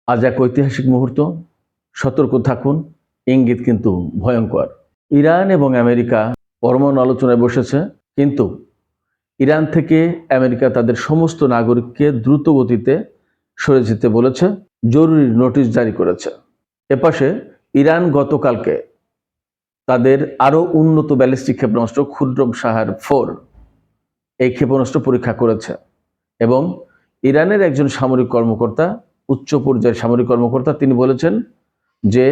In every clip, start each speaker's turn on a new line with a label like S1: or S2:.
S1: আজ এক ঐতিহাসিক মুহূর্ত, সতর্ক থাকুন, ইঙ্গিত কিন্তু ভয়ঙ্কর। ইরান এবং আমেরিকা পরমাণু আলোচনায় বসেছে, কিন্তু ইরান থেকে আমেরিকা তাদের সমস্ত নাগরিককে দ্রুত গতিতে সরে যেতে বলেছে, জরুরি নোটিশ জারি করেছে। এপাশে ইরান গতকালকে তাদের আরও উন্নত ব্যালিস্টিক ক্ষেপণাস্ত্র ক্ষুদ্রম সাহার 4 এই ক্ষেপণাস্ত্র পরীক্ষা করেছে এবং ইরানের একজন সামরিক কর্মকর্তা, উচ্চ পর্যায়ের সামরিক কর্মকর্তা, তিনি বলেছেন যে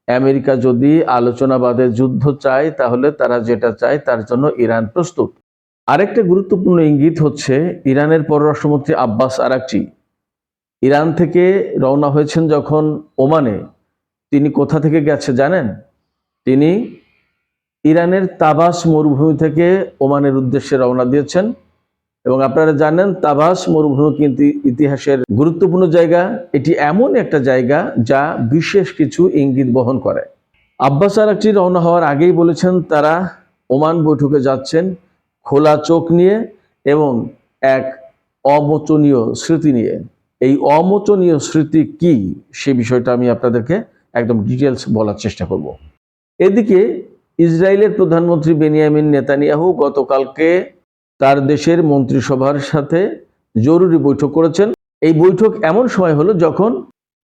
S1: আমেরিকা যদি আলোচনা বাদে যুদ্ধ চায় তাহলে তারা যেটা চায় তার জন্য ইরান প্রস্তুত। আরেকটা গুরুত্বপূর্ণ ইঙ্গিত হচ্ছে ইরানের পররাষ্ট্রমন্ত্রী আব্বাস আরাকচি ইরান থেকে রওনা হয়েছেন যখন ওমানে। তিনি কোথা থেকে গেছে জানেন? তিনি ইরানের তাবাস মরুভূমি থেকে ওমানের উদ্দেশ্যে রওনা দিয়েছেন। এবং আপনারা জানেন তাবাস মরুভূমি কিন্তু ইতিহাসের গুরুত্বপূর্ণ জায়গা। এটি এমন একটা জায়গা যা বিশেষ কিছু ইঙ্গিত বহন করে। আব্বাস আরাকচি রওনা হওয়ার আগেই বলেছেন তারা ওমান বৈঠকে যাচ্ছেন খোলা চোখ নিয়ে এবং এক অমোচনীয় স্মৃতি নিয়ে। এই অমোচনীয় স্মৃতি কি, সে বিষয়টা আমি আপনাদেরকে একদম ডিটেলস বলার চেষ্টা করব। এদিকে ইসরায়েলের প্রধানমন্ত্রী বেনিয়ামিন নেতানিয়াহু গতকালকে তার দেশের মন্ত্রিসভার সাথে জরুরি বৈঠক করেছেন। এই বৈঠক এমন সময় হলো যখন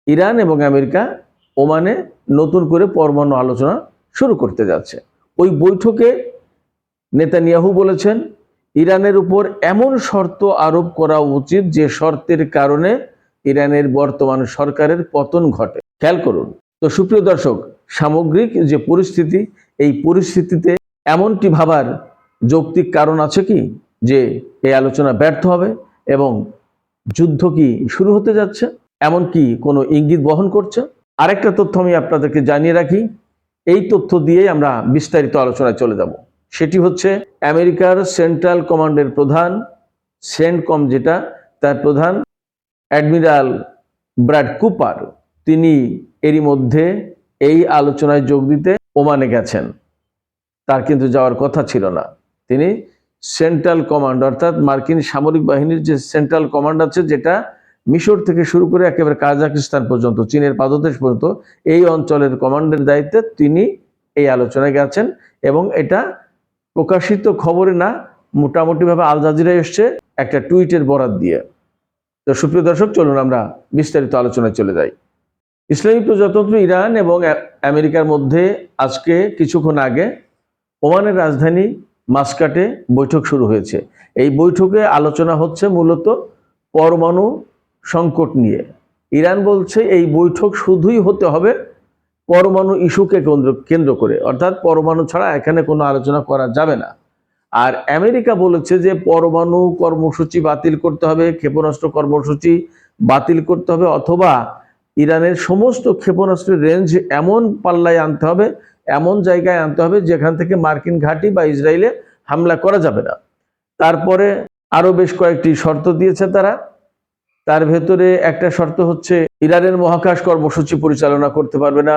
S1: ইরান এবং আমেরিকা ওমানে নতুন করে পরমাণু আলোচনা শুরু করতে যাচ্ছে। ওই বৈঠকে নেতানিয়াহু বলেছেন ইরানের উপর এমন শর্ত আরোপ করা উচিত যে শর্তের কারণে ইরানের বর্তমান সরকারের পতন ঘটে। খেয়াল করুন তো সুপ্রিয় দর্শক, সামগ্রিক যে পরিস্থিতি, এই পরিস্থিতিতে এমনটি ভাবার যৌক্তিক কারণ আছে কি যে এই আলোচনা ব্যর্থ হবে এবং যুদ্ধ কি শুরু হতে যাচ্ছে? এমন কি কোনো ইঙ্গিত বহন করছে? আরেকটা তথ্য আমি আপনাদেরকে জানিয়ে রাখি, এই তথ্য দিয়েই আমরা বিস্তারিত আলোচনায় চলে যাব। সেটি হচ্ছে আমেরিকার সেন্ট্রাল কমান্ডের প্রধান, সেন্টকম যেটা, তার প্রধান অ্যাডমিরাল ব্র্যাড কুপার, তিনি এরই মধ্যে এই আলোচনায় যোগ দিতে ওমানে গেছেন। তার কিন্তু যাওয়ার কথা ছিল না। তিনি সেন্ট্রাল কমান্ড অর্থাৎ মার্কিন সামরিক বাহিনীর যে সেন্ট্রাল কমান্ড আছে, যেটা মিশর থেকে শুরু করে একেবারে কাজাকিস্তান পর্যন্ত, চীনের পাদদেশ পর্যন্ত এই অঞ্চলের কমান্ডের দায়িত্বে তিনি এই আলোচনায় গেছেন। এবং এটা প্রকাশিত খবরে না, মোটামুটিভাবে আল জাজিরায় এসছে একটা টুইটের বরাত দিয়ে। তো সুপ্রিয় দর্শক, চলুন আমরা বিস্তারিত আলোচনায় চলে যাই। ইসলামী প্রজাতন্ত্র ইরান এবং আমেরিকার মধ্যে আজকে কিছুক্ষণ আগে ওমানের রাজধানী মাস্কাটে বৈঠক শুরু হয়েছে। এই বৈঠকে আলোচনা হচ্ছে মূলত পরমাণু সংকট নিয়ে। ইরান বলছে এই বৈঠক শুধুই হতে হবে পরমাণু ইস্যুকে কেন্দ্র করে, অর্থাৎ পরমাণু ছাড়া এখানে কোনো আলোচনা করা যাবে না। আর আমেরিকা বলেছে যে পরমাণু কর্মসূচি বাতিল করতে হবে, ক্ষেপণাস্ত্র কর্মসূচি বাতিল করতে হবে, অথবা ইরানের সমস্ত ক্ষেপণাস্ত্রের রেঞ্জ এমন পাল্লায় আনতে হবে, এমন জায়গায় আনতে হবে যেখান থেকে মার্কিন ঘাঁটি বা ইসরায়েলে হামলা করা যাবে না। তারপরে আরো বেশ কয়েকটি শর্ত দিয়েছে তারা। তার ভেতরে একটা শর্ত হচ্ছে ইরানের মহাকাশ কর্মসূচি পরিচালনা করতে পারবে না,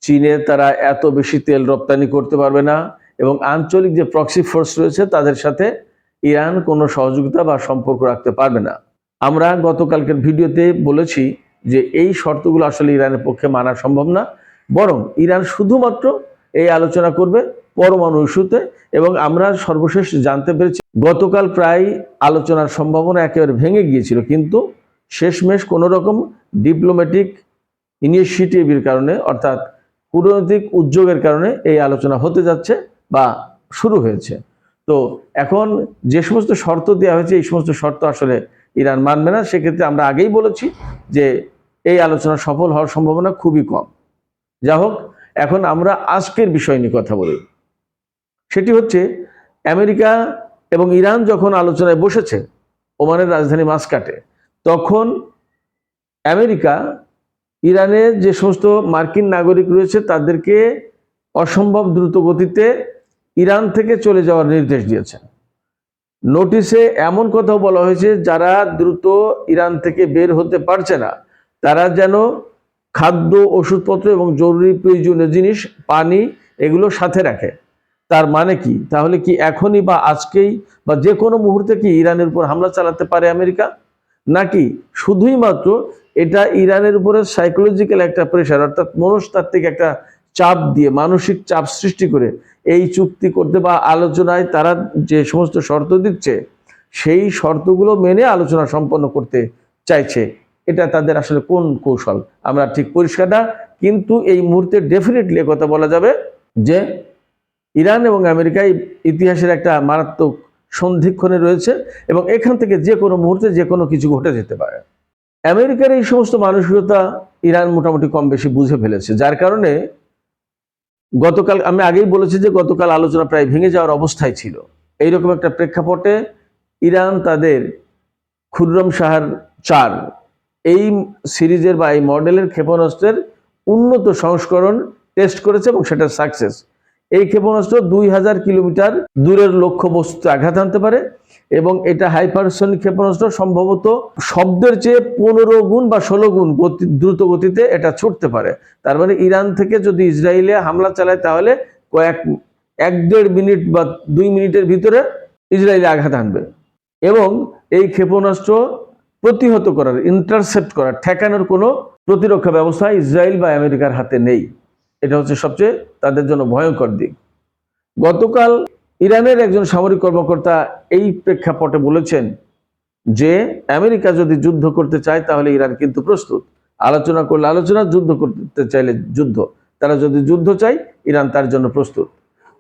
S1: চীনে তারা এত বেশি তেল রপ্তানি করতে পারবে না, এবং আঞ্চলিক যে প্রক্সি ফোর্স রয়েছে তাদের সাথে ইরান কোনো সহযোগিতা বা সম্পর্ক রাখতে পারবে না। আমরা গতকালকের ভিডিওতে বলেছি যে এই শর্তগুলো আসলে ইরানের পক্ষে মানা সম্ভব না, বরং ইরান শুধুমাত্র এই আলোচনা করবে পরমাণু ইস্যুতে। এবং আমরা সর্বশেষ জানতে পেরেছি গতকাল প্রায় আলোচনার সম্ভাবনা একেবারে ভেঙে গিয়েছিল, কিন্তু শেষমেশ কোনো রকম ডিপ্লোম্যাটিক ইনিশিয়েটিভের কারণে, অর্থাৎ কূটনৈতিক উদ্যোগের কারণে এই আলোচনা হতে যাচ্ছে বা শুরু হয়েছে। তো এখন যে সমস্ত শর্ত দেওয়া হয়েছে এই সমস্ত শর্ত আসলে ইরান মানবে না। সেক্ষেত্রে আমরা আগেই বলেছি যে এই আলোচনা সফল হওয়ার সম্ভাবনা খুবই কম। যা হোক, এখন আমরা আজকের বিষয় নিয়ে কথা বলি। সেটি হচ্ছে আমেরিকা এবং ইরান যখন আলোচনায় বসেছে ওমানের রাজধানী মাস্কাটে, তখন আমেরিকা ইরানের যে সমস্ত মার্কিন নাগরিক রয়েছে তাদেরকে অসম্ভব দ্রুত গতিতে ইরান থেকে চলে যাওয়ার নির্দেশ দিয়েছে। নোটিশে এমন কথাও বলা হয়েছে যারা দ্রুত ইরান থেকে বের হতে পারছে না তারা যেন খাদ্য, ওষুধপত্র এবং জরুরি প্রয়োজনীয় জিনিস, পানি, এগুলো সাথে রাখে। তার মানে কি? তাহলে কি এখনই বা আজকেই বা যে কোনো মুহূর্তে কি ইরানের উপর হামলা চালাতে পারে আমেরিকা? নাকি শুধুই মাত্র এটা ইরানের উপরে সাইকোলজিক্যাল একটা প্রেশার, অর্থাৎ মনস্তাত্ত্বিক একটা চাপ দিয়ে, মানসিক চাপ সৃষ্টি করে এই চুক্তি করতে বা আলোচনায় তারা যে সমস্ত শর্ত দিচ্ছে সেই শর্তগুলো মেনে আলোচনা সম্পন্ন করতে চাইছে। এটা তাদের আসলে কোন কৌশল আমরা ঠিক পরিষ্কার না, কিন্তু এই মুহূর্তে ডেফিনেটলি কথা বলা যাবে যে ইরান এবং আমেরিকা ইতিহাসের একটা মারাত্মক সন্ধিক্ষণে রয়েছে এবং এখান থেকে যে কোনো মুহূর্তে যে কোনো কিছু ঘটে যেতে পারে। আমেরিকার এই সমস্ত মানসিকতা ইরান মোটামুটি কম বেশি বুঝে ফেলেছে, যার কারণে গতকাল আমি আগেই বলেছি যে গতকাল আলোচনা প্রায় ভেঙে যাওয়ার অবস্থায় ছিল। এইরকম একটা প্রেক্ষাপটে ইরান তাদের খুররম শাহর 4 এই সিরিজের বা এই মডেলের ক্ষেপণাস্ত্রের উন্নত সংস্করণ টেস্ট করেছে এবং সেটা সাকসেস। এই ক্ষেপণাস্ত্র 2000 কিলোমিটার দূরের লক্ষ্যবস্তুতে আঘাত আনতে পারে এবং এটা হাইপারসনিক ক্ষেপণাস্ত্র, সম্ভবত শব্দের চেয়ে 15 গুণ বা 16 গুণ দ্রুত গতিতে এটা ছুটতে পারে। তার মানে ইরান থেকে যদি ইসরায়েলে হামলা চালায় তাহলে এক দেড় মিনিট বা 2 মিনিটের ভিতরে ইসরায়েলে আঘাত আনবে এবং এই ক্ষেপণাস্ত্র প্রতিহত করার, ইন্টারসেপ্ট করার, ঠেকানোর কোনো প্রতিরক্ষা ব্যবস্থা ইসরায়েল বা আমেরিকার হাতে নেই। এটা হচ্ছে সবচেয়ে তাদের জন্য ভয়ঙ্কর দিক। গতকাল ইরানের একজন সামরিক কর্মকর্তা এই প্রেক্ষাপটে বলেছেন যে আমেরিকা যদি যুদ্ধ করতে চায় তাহলে ইরান কিন্তু প্রস্তুত, আলোচনা করলে আলোচনা, যুদ্ধ করতে চাইলে যুদ্ধ, তারা যদি যুদ্ধ চায় ইরান তার জন্য প্রস্তুত।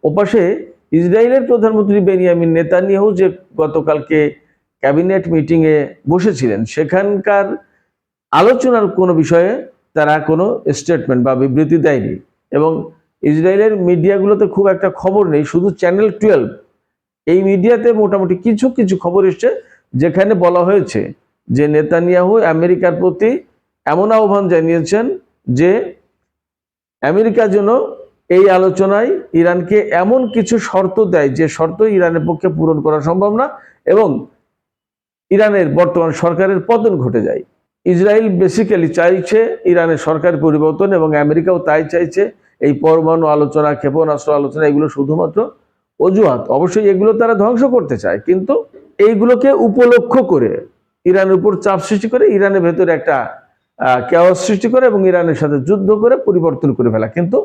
S1: ওপাশে ইসরায়েলের প্রধানমন্ত্রী বেনিয়ামিন নেতানিয়াহু যে গতকালকে ক্যাবিনেট মিটিংয়ে বসেছিলেন সেখানকার আলোচনার কোনো বিষয়ে তারা কোনো স্টেটমেন্ট বা বিবৃতি দেয়নি এবং ইসরায়েলের মিডিয়াগুলোতে খুব একটা খবর নেই, শুধু চ্যানেল 12 এই মিডিয়াতে মোটামুটি কিছু কিছু খবর এসছে যেখানে বলা হয়েছে যে নেতানিয়াহু আমেরিকার প্রতি এমন আহ্বান জানিয়েছেন যে আমেরিকা যেন এই আলোচনায় ইরানকে এমন কিছু শর্ত দেয় যে শর্ত ইরানের পক্ষে পূরণ করা সম্ভব না এবং ইরানের বর্তমান সরকারের পতন ঘটে যায়। ইসরায়েল বেসিক্যালি চাইছে ইরানের সরকার পরিবর্তন এবং আমেরিকাও তাই চাইছে। এই পরমাণু আলোচনা, ক্ষেপণাস্ত্র আলোচনা এগুলো শুধুমাত্র অজুহাত। অবশ্যই এগুলো তারা ধ্বংস করতে চায়, কিন্তু এইগুলোকে উপলক্ষ করে ইরানের উপর চাপ সৃষ্টি করে, ইরানের ভেতরে একটা কেওয়াস সৃষ্টি করে এবং ইরানের সাথে যুদ্ধ করে পরিবর্তন করে ফেলা। কিন্তু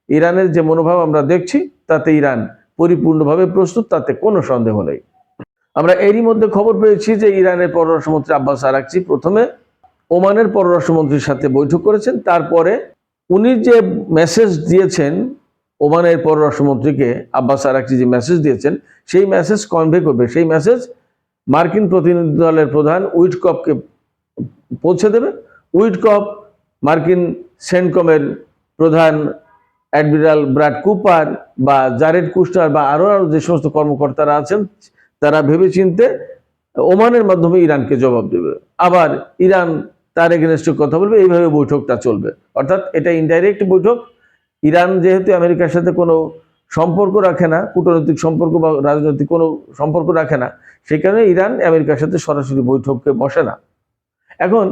S1: ইরানের যে মনোভাব আমরা দেখছি তাতে ইরান পরিপূর্ণভাবে প্রস্তুত, তাতে কোনো সন্দেহ নেই। আমরা এরই মধ্যে খবর পেয়েছি যে ইরানের পররাষ্ট্রমন্ত্রী আব্বাস আরাকচি প্রথমে ওমানের পররাষ্ট্রমন্ত্রীর সাথে বৈঠক করেছেন, তারপরে উনি যে মেসেজ দিয়েছেন ওমানের পররাষ্ট্রমন্ত্রীকে, আব্বাস আরাকচি যে মেসেজ দিয়েছেন সেই মেসেজ কনভে করবে, সেই মেসেজ মার্কিন প্রতিনিধি দলের প্রধান উইটকফকে পৌঁছে দেবে। উইটকফ মার্কিন সেন্টকমের প্রধান অ্যাডমিরাল ব্র্যাড কুপার বা জারেড কুস্টার বা আরও যে সমস্ত কর্মকর্তারা আছেন তারা ভেবেচিন্তে ওমানের মাধ্যমে ইরানকে জবাব দেবে, আবার ইরান তার এগেনস্টে কথা বলবে, এইভাবে বৈঠকটা চলবে। অর্থাৎ এটা ইনডাইরেক্ট বৈঠক। ইরান যেহেতু আমেরিকার সাথে কোনো সম্পর্ক রাখে না, কূটনৈতিক সম্পর্ক বা রাজনৈতিক কোনো সম্পর্ক রাখে না, সেই কারণে ইরান আমেরিকার সাথে সরাসরি বৈঠকে বসে না। এখন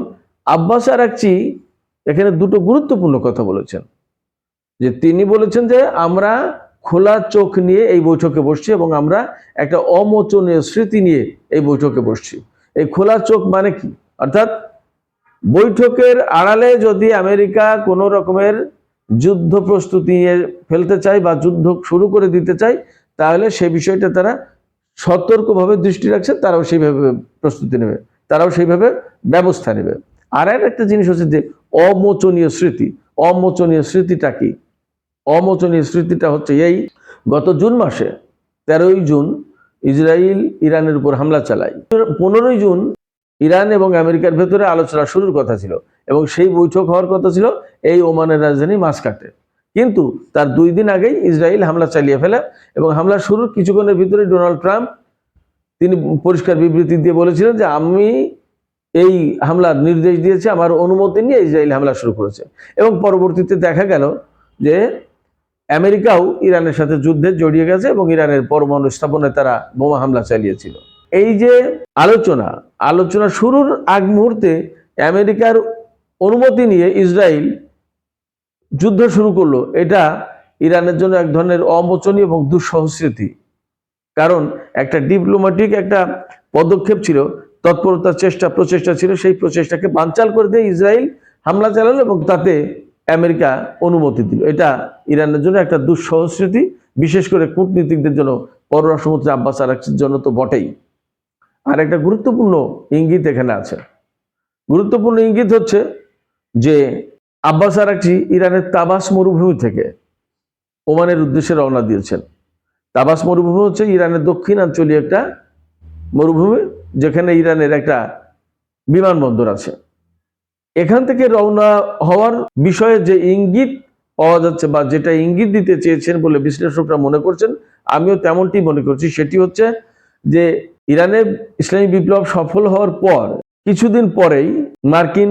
S1: আব্বাস আরাকচি এখানে দুটো গুরুত্বপূর্ণ কথা বলেছেন, যে তিনি বলেছেন যে আমরা খোলা চোখ নিয়ে এই বৈঠকে বসছি এবং আমরা একটা অমোচনীয় স্মৃতি নিয়ে এই বৈঠকে বসছি। এই খোলা চোখ মানে কি? অর্থাৎ বৈঠকের আড়ালে যদি আমেরিকা কোনো রকমের যুদ্ধ প্রস্তুতি নিয়ে ফেলতে চায় বা যুদ্ধ শুরু করে দিতে চায় তাহলে সে বিষয়টা তারা সতর্কভাবে দৃষ্টি রাখছে, তারাও সেইভাবে প্রস্তুতি নেবে, তারাও সেইভাবে ব্যবস্থা নেবে। আর একটা জিনিস হচ্ছে যে অমোচনীয় স্মৃতি। অমোচনীয় স্মৃতিটা কি? অমোচনীয় স্মৃতিটা হচ্ছে এই, গত জুন মাসে 13ই জুন ইসরায়েল ইরানের উপর হামলা চালায়। 15ই জুন ইরান এবং আমেরিকার ভেতরে আলোচনা শুরুর কথা ছিল এবং সেই বৈঠক হওয়ার কথা ছিল এই ওমানের রাজধানী মাসকাটে। কিন্তু তার 2 দিন আগেই ইসরায়েল হামলা চালিয়ে ফেলে এবং হামলা শুরুর কিছুক্ষণের ভিতরে ডোনাল্ড ট্রাম্প তিনি পরিষ্কার বিবৃতি দিয়ে বলেছিলেন যে আমি এই হামলার নির্দেশ দিয়েছি, আমার অনুমতি নিয়ে ইসরায়েল হামলা শুরু করেছে। এবং পরবর্তীতে দেখা গেল যে আমেরিকাও ইরানের সাথে যুদ্ধে জড়িয়ে গেছে এবং ইরানের পরমাণু স্থাপনায় তারা বোমা হামলা চালিয়েছিল। এই যে আলোচনা শুরুর আগ মুহূর্তে আমেরিকার অনুমতি নিয়ে ইসরায়েল যুদ্ধ শুরু করলো, এটা ইরানের জন্য এক ধরনের অমোচনীয় এবং দুঃসহ স্মৃতি। কারণ একটা ডিপ্লোম্যাটিক একটা পদক্ষেপ ছিল, তৎপরতা প্রচেষ্টা ছিল, সেই প্রচেষ্টাকে বানচাল করে দিয়ে ইসরায়েল হামলা চালালো এবং তাতে আমেরিকা অনুমতি দিল। এটা ইরানের জন্য একটা দুঃসহ স্মৃতি, বিশেষ করে কূটনীতিকদের জন্য, পররাষ্ট্রমন্ত্রী আব্বাস আরাকচির জন্য তো বটেই। আর একটা গুরুত্বপূর্ণ ইঙ্গিত এখানে আছে। গুরুত্বপূর্ণ ইঙ্গিত হচ্ছে যে আব্বাস আরাকচি ইরানের তাবাস মরুভূমি থেকে ওমানের উদ্দেশ্যে রওনা দিয়েছেন। তাবাস মরুভূমি হচ্ছে ইরানের দক্ষিণাঞ্চলীয় একটা মরুভূমি, যেখানে ইরানের একটা বিমানবন্দর আছে। এখান থেকে রওনা হওয়ার বিষয়ে যে ইঙ্গিত পাওয়া যাচ্ছে বা যেটা ইঙ্গিত দিতে চেয়েছেন বলে বিশ্লেষকরা মনে করছেন, আমিও তেমনটি মনে করছি, সেটি হচ্ছে যে ইরানের ইসলামী বিপ্লব সফল হওয়ার পর কিছুদিন পরেই মার্কিন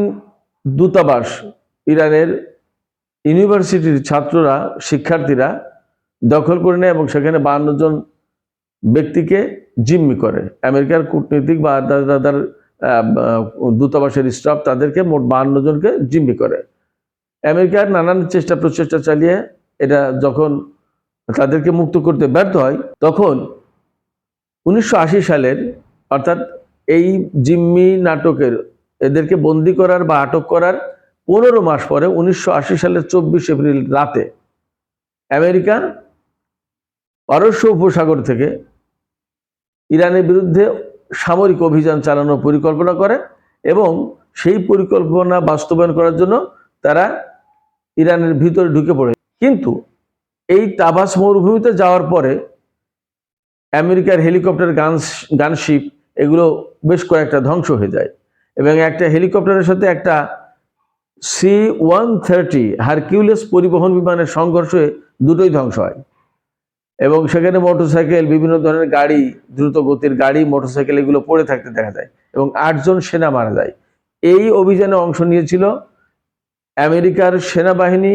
S1: দূতাবাস ইরানের ইউনিভার্সিটির ছাত্ররা, শিক্ষার্থীরা দখল করে নেয় এবং সেখানে 52 জন ব্যক্তিকে জিম্মি করে। আমেরিকার কূটনীতিক বা তার দূতাবাসের স্টাফ তাদেরকে মোট 52 জনকে জিম্মি করে। আমেরিকার নানান প্রচেষ্টা চালিয়ে এটা যখন তাদেরকে মুক্ত করতে ব্যর্থ হয়, তখন 1980 সালের, অর্থাৎ এই জিম্মি নাটকের, এদেরকে বন্দি করার বা আটক করার 15 মাস পরে 1980 সালের 24 এপ্রিল রাতে আমেরিকা পারস্য উপসাগর থেকে ইরানের বিরুদ্ধে সামরিক অভিযান চালানোর পরিকল্পনা করে এবং সেই পরিকল্পনা বাস্তবায়ন করার জন্য তারা ইরানের ভিতরে ঢুকে পড়ে। কিন্তু এই তাবাস মরুভূমিতে যাওয়ার পরে আমেরিকার হেলিকপ্টার, গানশিপ এগুলো বেশ কয়েকটা ধ্বংস হয়ে যায় এবং একটা হেলিকপ্টারের সাথে একটা C-130 হারকিউলিস পরিবহন বিমানের সংঘর্ষ হয়ে দুটোই ধ্বংস হয় এবং সেখানে মোটরসাইকেল, বিভিন্ন ধরনের গাড়ি, দ্রুত গতির গাড়ি, মোটরসাইকেল এগুলো পড়ে থাকতে দেখা যায় এবং 8 জন সেনা মারা যায়। এই অভিযানে অংশ নিয়েছিল আমেরিকার সেনাবাহিনী,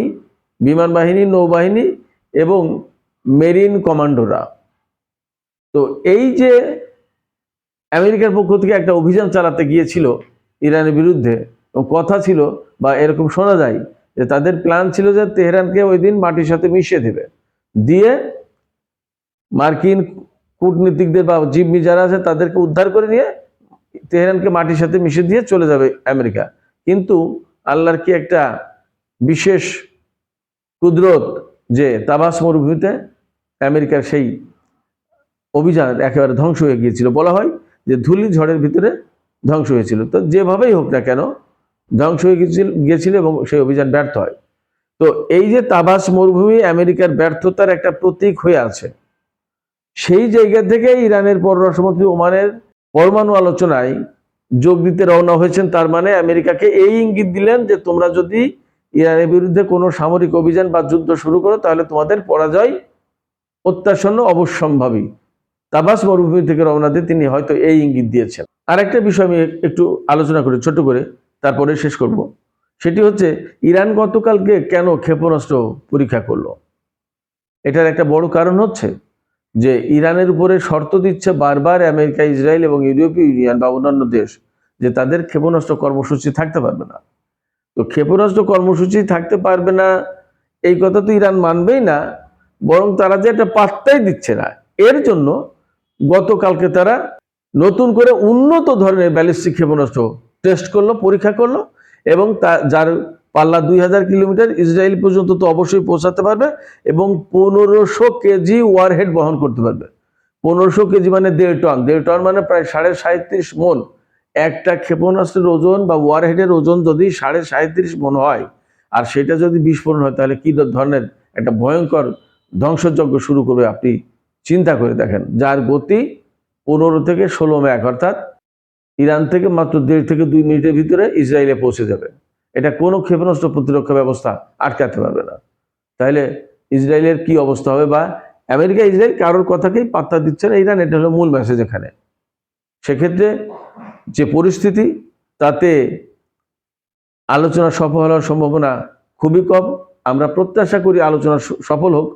S1: বিমান বাহিনী, নৌবাহিনী এবং মেরিন কমান্ডোরা। তো এই যে আমেরিকার পক্ষ থেকে একটা অভিযান চালাতে গিয়েছিল ইরানের বিরুদ্ধে, কথা ছিল বা এরকম শোনা যায় যে তাদের প্ল্যান ছিল যে তেহরানকে ওই দিন মাটির সাথে মিশিয়ে দেবে, দিয়ে মার্কিন কূটনীতিকদের বা জিম্মি যারা আছে তাদেরকে উদ্ধার করে নিয়ে তেহরানকে মাটির সাথে মিশিয়ে দিয়ে চলে যাবে আমেরিকা। কিন্তু আল্লাহর কি একটা বিশেষ কুদরত যে তাবাস মরুভূমিতে আমেরিকার সেই অভিযান একেবারে ধ্বংস হয়ে গিয়েছিল। বলা হয় যে ধূলি ঝড়ের ভিতরে ধ্বংস হয়েছিল। তো যেভাবেই হোক না কেন ধ্বংস হয়ে গিয়েছিল এবং সেই অভিযান ব্যর্থ হয়। তো এই যে তাবাস মরুভূমি আমেরিকার ব্যর্থতার একটা প্রতীক হয়ে আছে, সেই জায়গা থেকে ইরানের পররাষ্ট্রমন্ত্রী ওমানের পরমাণু আলোচনায় যোগ দিতে রওনা হয়েছেন। তার মানে আমেরিকাকে এই ইঙ্গিত দিলেন যে তোমরা যদি ইরানের বিরুদ্ধে কোনো সামরিক অভিযান বা যুদ্ধ শুরু করো তাহলে তোমাদের পরাজয় অত্যাসন্ন, অবশ্যম্ভাবী। তাবাস মরুভূমি থেকে রওনা দিয়ে তিনি হয়তো এই ইঙ্গিত দিয়েছেন। আর একটা বিষয় আমি একটু আলোচনা করি ছোট করে, তারপরে শেষ করব। সেটি হচ্ছে ইরান গতকালকে কেন ক্ষেপণাস্ত্র পরীক্ষা করলো। এটার একটা বড় কারণ হচ্ছে যে ইরানের উপরে শর্ত দিচ্ছে বারবার আমেরিকা, ইসরায়েল এবং ইউরোপীয় ইউনিয়ন বা অন্যান্য দেশ যে তাদের ক্ষেপণাস্ত্র কর্মসূচি থাকতে পারবে না। তো ক্ষেপণাস্ত্র কর্মসূচি থাকতে পারবে না এই কথা তো ইরান মানবেই না, বরং তারা যে একটা পাত্তাই দিচ্ছে না। এর জন্য গতকালকে তারা নতুন করে উন্নত ধরনের ব্যালিস্টিক ক্ষেপণাস্ত্র টেস্ট করলো, পরীক্ষা করলো এবং যার পাল্লা 2000 কিলোমিটার, ইসরায়েল পর্যন্ত তো অবশ্যই পৌঁছাতে পারবে এবং 1500 কেজি ওয়ারহেড বহন করতে পারবে। 1500 কেজি মানে 1.5 টন, 1.5 টন মানে প্রায় 37.5 মন। একটা ক্ষেপণাস্ত্রের ওজন বা ওয়ারহেডের ওজন যদি 37.5 মন হয় আর সেটা যদি বিস্ফোরণ হয় তাহলে কি ধরনের একটা ভয়ঙ্কর ধ্বংসযজ্ঞ শুরু করবে আপনি চিন্তা করে দেখেন। যার গতি 15 থেকে 16 ম্যাক, অর্থাৎ ইরান থেকে মাত্র 1.5 থেকে 2 মিনিটের ভিতরে ইসরায়েলে পৌঁছে যাবে। এটা কোনো ক্ষেপণাস্ত্র প্রতিরক্ষা ব্যবস্থা আটকাতে পারবে না। তাহলে ইসরায়েলের কি অবস্থা হবে? বা আমেরিকা, ইসরায়েল কারোর কথাকেই পাত্তা দিচ্ছে না ইরান, এটা হলো মূল মেসেজ এখানে। সেক্ষেত্রে যে পরিস্থিতি, তাতে আলোচনা সফল হওয়ার সম্ভাবনা খুবই কম। আমরা প্রত্যাশা করি আলোচনা সফল হোক,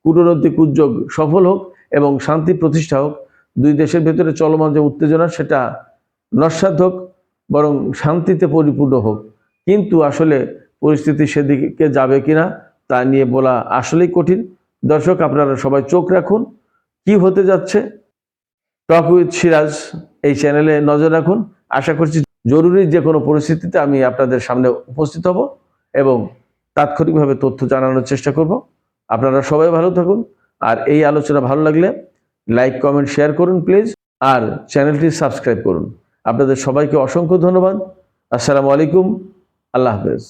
S1: কূটনৈতিক উদ্যোগ সফল হোক এবং শান্তি প্রতিষ্ঠা হোক। দুই দেশের ভেতরে চলমান যে উত্তেজনা সেটা নস্যাৎ হোক, বরং শান্তিতে পরিপূর্ণ হোক। কিন্তু আসলে পরিস্থিতি সেদিকে যাবে কিনা তা নিয়ে বলা আসলেই কঠিন। দর্শক, আপনারা সবাই চোখ রাখুন কি হতে যাচ্ছে। টক উইথ সিরাজ এই চ্যানেলে নজর রাখুন। আশা করছি জরুরি যে কোনো পরিস্থিতিতে আমি আপনাদের সামনে উপস্থিত হব এবং তাৎক্ষণিকভাবে তথ্য জানানোর চেষ্টা করব। আপনারা সবাই ভালো থাকুন। আর এই আলোচনা ভালো লাগলে লাইক, কমেন্ট, শেয়ার করুন প্লিজ। আর চ্যানেলটি সাবস্ক্রাইব করুন। আপনাদের সবাইকে অসংখ্য ধন্যবাদ। আসসালামু আলাইকুম। আল্লাহ হাফেজ।